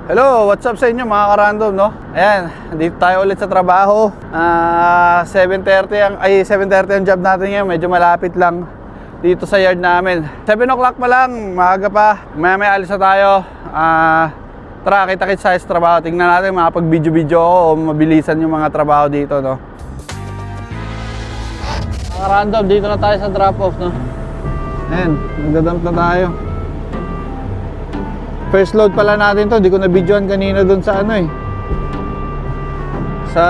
Hello, what's up sa inyo mga karandom, no? Ayan, dito tayo ulit sa trabaho. 7:30 ang job natin ngayon, medyo malapit lang dito sa yard namin. 7 o'clock pa lang, maaga pa. Maya alis na tayo. Tara, kita-kits sa trabaho. Tingnan natin, makapag-video ako o mabilisan yung mga trabaho dito, no? Mga random, dito na tayo sa drop-off, no? Ayan, nagdadump na tayo. First load pala natin to, di ko na-videoan kanina dun sa sa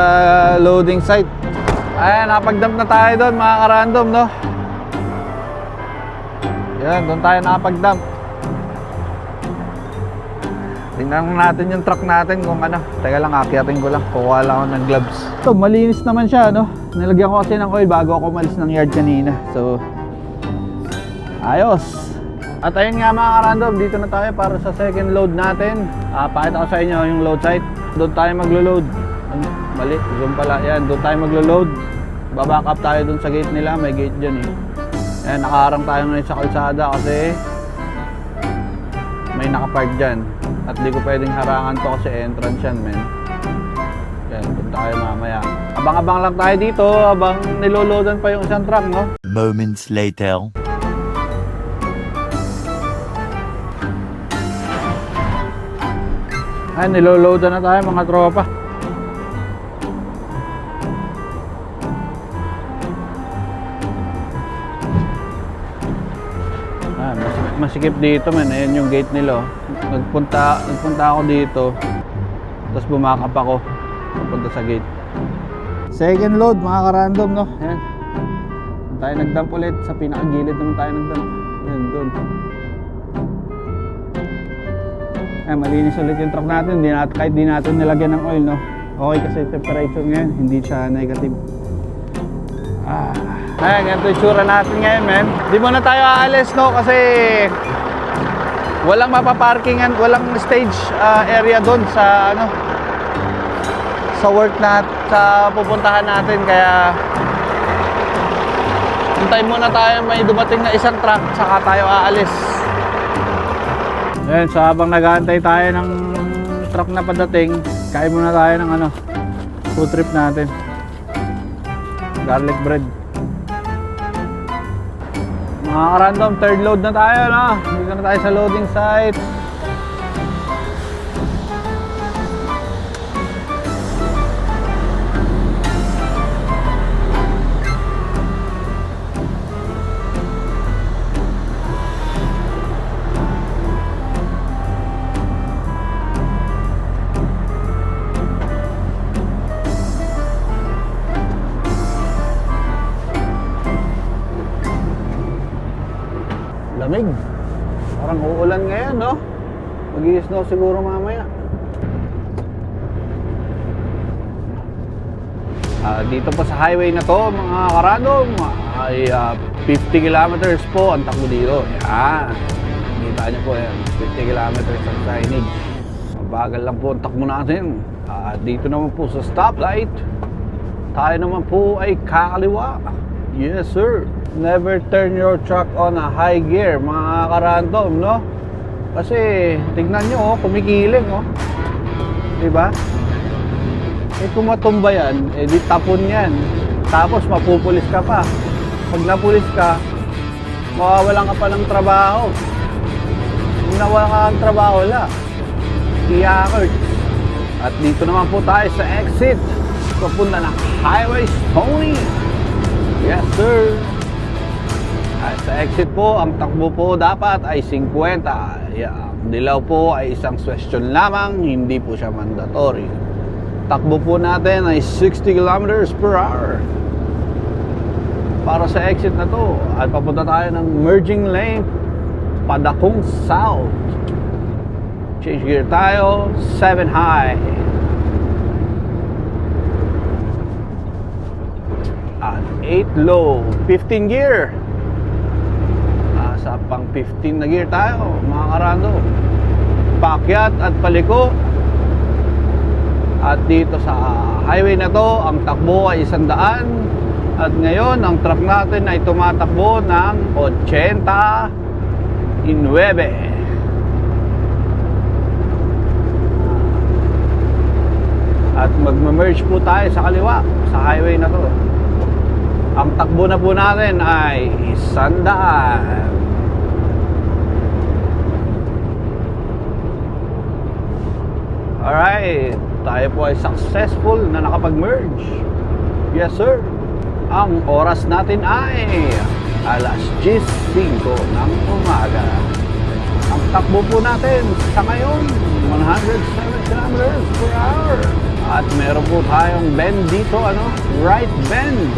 loading site. Ayan, nakapag-dump na tayo doon mga ka-random, no? Yan, doon tayo nakapag-dump. Tingnan natin yung truck natin kung ano. Teka lang, akyatin ko lang, kukuha lang ako ng gloves. So, malinis naman siya, no? Nilagyan ko kasi ng oil bago ako umalis ng yard kanina. So, ayos. At ayun nga mga ka-random, dito na tayo para sa second load natin. Pakita ko sa inyo yung load site. Doon tayo maglo-load. Mali, zoom pala. Yan, doon tayo maglo-load. Baback up tayo doon sa gate nila. May gate dyan eh. Yan, nakaharang tayo ngayon sa kalsada kasi may nakapark dyan. At di ko pwedeng harangan to kasi entrance yan, men. Yan, doon tayo mamaya. Abang-abang lang tayo dito habang niloloadan pa yung isang truck, no? Moments later. Ay, niloloadan na tayo mga tropa. Masikip dito, man. Ayan yung gate nila. Nagpunta ako dito. Tapos bumakap ako. Papunta sa gate. Second load, mga ka-random, no? Ayan. Tayo nagdump ulit. Sa pinakagilid naman tayo nagdump. Ayan, doon. Ay, malinis ulit yung truck natin. Kahit di natin nilagyan ng oil, no? Okay kasi temperature ngayon, hindi siya negative. Ayan, ganito yung tsura natin ngayon, men. Di muna tayo aalis, no? Kasi walang mapaparkingan, walang stage area doon sa sa work sa pupuntahan natin. Kaya hintayin muna tayo may dumating na isang truck, saka tayo aalis. Ayan, so habang nag-aantay tayo ng truck na padating, kain muna tayo ng food trip natin. Garlic bread. Mga ka-random, third load na tayo, no? Dito na tayo sa loading site. Lamig. Parang uulan ngayon, no? Mag-i-snow siguro mamaya. Dito pa sa highway na to, mga ka-random, ay 50 kilometers po ang takbo dito. Yan. Kita nyo po yan. 50 kilometers ang signage. Mabagal lang po ang takbo natin. Dito naman po sa stoplight, tayo naman po ay kakaliwa. Yes, sir. Never turn your truck on a high gear, mga ka-random, no? Kasi tignan nyo, kumikiling, diba? Kung matumba yan, di tapon yan. Tapos mapupulis ka pa. Pag napulis ka, mawawalan ka pa ng trabaho. Kung nawala ka ng trabaho, wala. Iyakert. At dito naman po tayo sa exit. Papunta ng Highway Stony. Yes, sir. At sa exit po, ang takbo po dapat ay 50. Ang dilaw po ay isang question lamang, hindi po siya mandatory. Takbo po natin ay 60 kilometers per hour. Para sa exit na to, at papunta tayo ng merging lane, Padakong South. Change gear tayo, 7 high. At 8 low, 15 gear. Sa pang 15 na gear tayo, mga karando. Paakyat at paliko. At dito sa highway na to, ang takbo ay 100. At ngayon, ang truck natin ay tumatakbo ng 89. Mag-merge po tayo sa kaliwa, sa highway na to. Ang takbo na po natin ay 100. Alright, tayo po ay successful na nakapag-merge. Yes sir. Ang oras natin ay alas 10:05 ng umaga. Ang takbo po natin sa ngayon 107 kilometers per hour. At meron po tayong bend dito, right bend.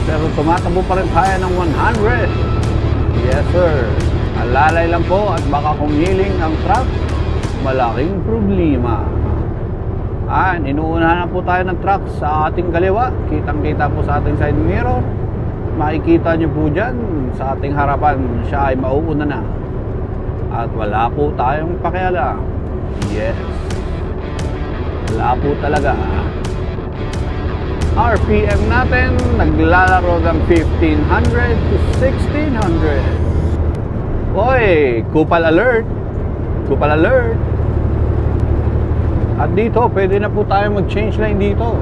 Pero tumatakbo pa rin tayo ng 100. Yes sir. Alalay lang po at baka kumiling ang truck, malaking problema. Inuunahan na po tayo ng truck sa ating kaliwa. Kitang-kita po sa ating side mirror. Makikita nyo po dyan sa ating harapan, siya ay mauuna na. At wala po tayong pakialam. Yes. Wala po talaga. RPM natin naglalaro ng 1500 to 1600. Hoy, kupal alert. Kupal alert. At dito, pwede na po tayo mag-change line dito.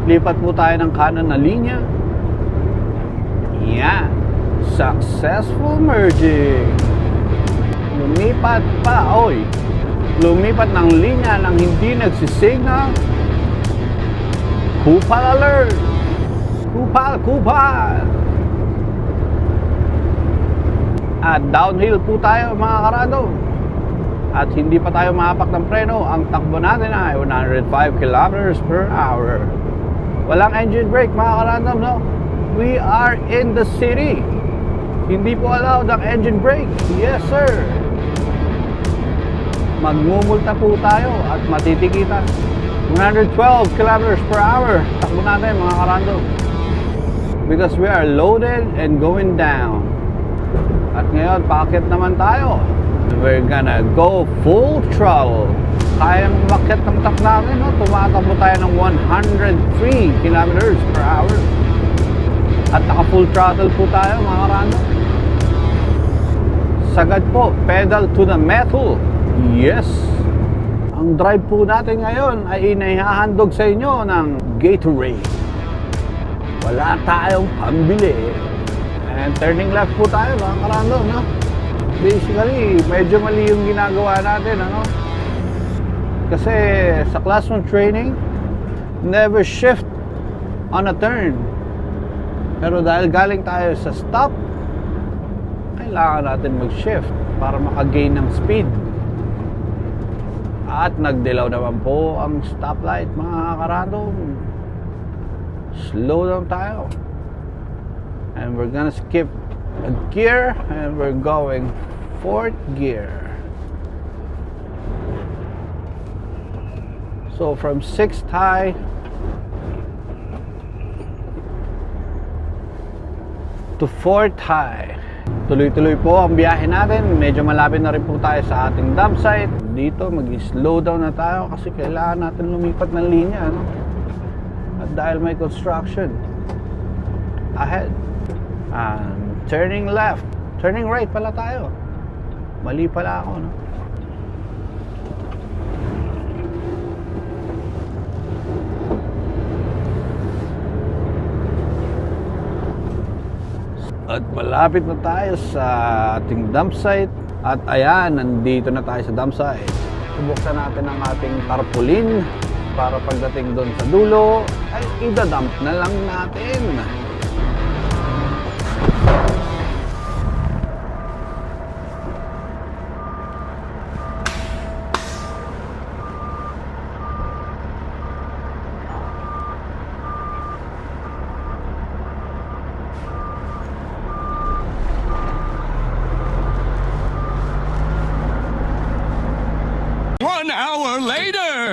Lipat po tayo ng kanan na linya. Yan. Successful merging. Lumipat pa, oy. Lumipat ng linya ng hindi nagsisignal. Kupal alert. Kupal, kupal. At downhill po tayo mga karado. At hindi pa tayo mahapak ng preno. Ang takbo natin ay 105 kilometers per hour. Walang engine brake mga karandom, no? We are in the city. Hindi po allowed ang engine brake. Yes sir. Magmumulta po tayo at matitikitan. 112 kilometers per hour. Takbo natin mga karandom. Because we are loaded and going down. At ngayon, paakit naman tayo. We're gonna go full throttle. Kayang umakyat ng truck natin, no? Tumatakbo tayo ng 103 kilometers per hour. At naka full throttle po tayo mga karando. Sagad po, pedal to the metal. Yes. Ang drive po natin ngayon ay inahahandog sa inyo ng Gatorade. Wala tayong pambili. And turning left po tayo mga karando, no? Basically, medyo mali yung ginagawa natin, Kasi sa class 1 training, never shift on a turn. Pero dahil galing tayo sa stop, kailangan natin mag-shift para maka-gain ng speed. At nagdilaw naman po ang stoplight mga karandom. Slow down tayo. And we're gonna skip a gear and we're going 4th gear. So from 6th high to 4th high. Tuloy-tuloy po ang biyahe natin. Medyo malapit na rin po tayo sa ating dump site. Dito mag-slow down na tayo kasi kailangan natin lumipat ng linya, At dahil may construction ahead. And turning left. Turning right pala tayo. Mali pala ako, At malapit na tayo sa ating dump site. At ayan, nandito na tayo sa dump site. Subuksan natin ang ating tarpaulin para pagdating doon sa dulo ay idadump na lang natin.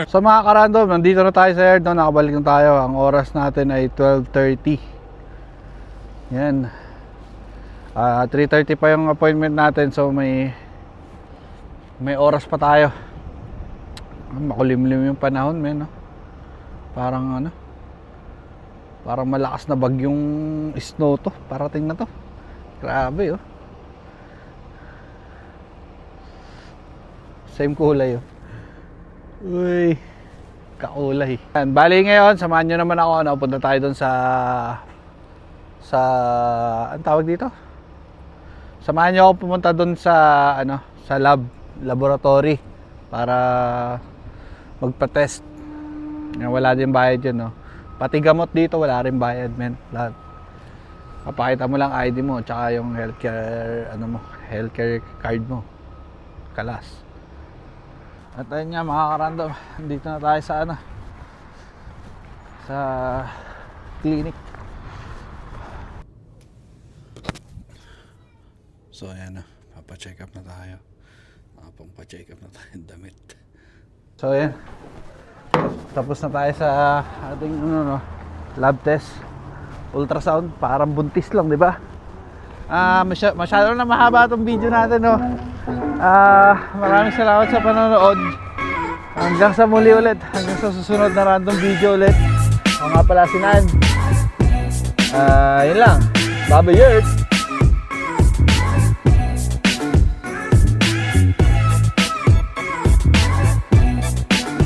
So mga karandom, nandito na tayo sa yard, nakabalik na tayo. Ang oras natin ay 12:30. Yan. 3:30 pa yung appointment natin, so may oras pa tayo. Makulimlim yung panahon, men, Parang parang malakas na bagyong snow to, parating na to. Grabe, Same kulay, Uy. kakulay. Yan, bali ngayon, samahan nyo naman ako, ano, punta tayo dun sa ang tawag dito? Samahan nyo ako pumunta dun sa ano, sa laboratory para magpa-test. Wala din bayad yun, no. Pati gamot dito wala rin bayad, men. Lahat. Papakita mo lang ID mo tsaka yung healthcare healthcare card mo. Kalas. At ayun nga mga karandom, dito na tayo sa sa clinic. So ayan na, papa-check up na tayo. Pang-pa-check up na tayo ng damit. So ayan, tapos na tayo sa ating lab test. Ultrasound, parang buntis lang, di ba? Masyado na mahaba itong video natin, no? Maraming salamat sa panonood. Hanggang sa muli ulit, hanggang sa susunod na random video ulit. Ako nga pala si Nan. Yun lang, Baba Yurt.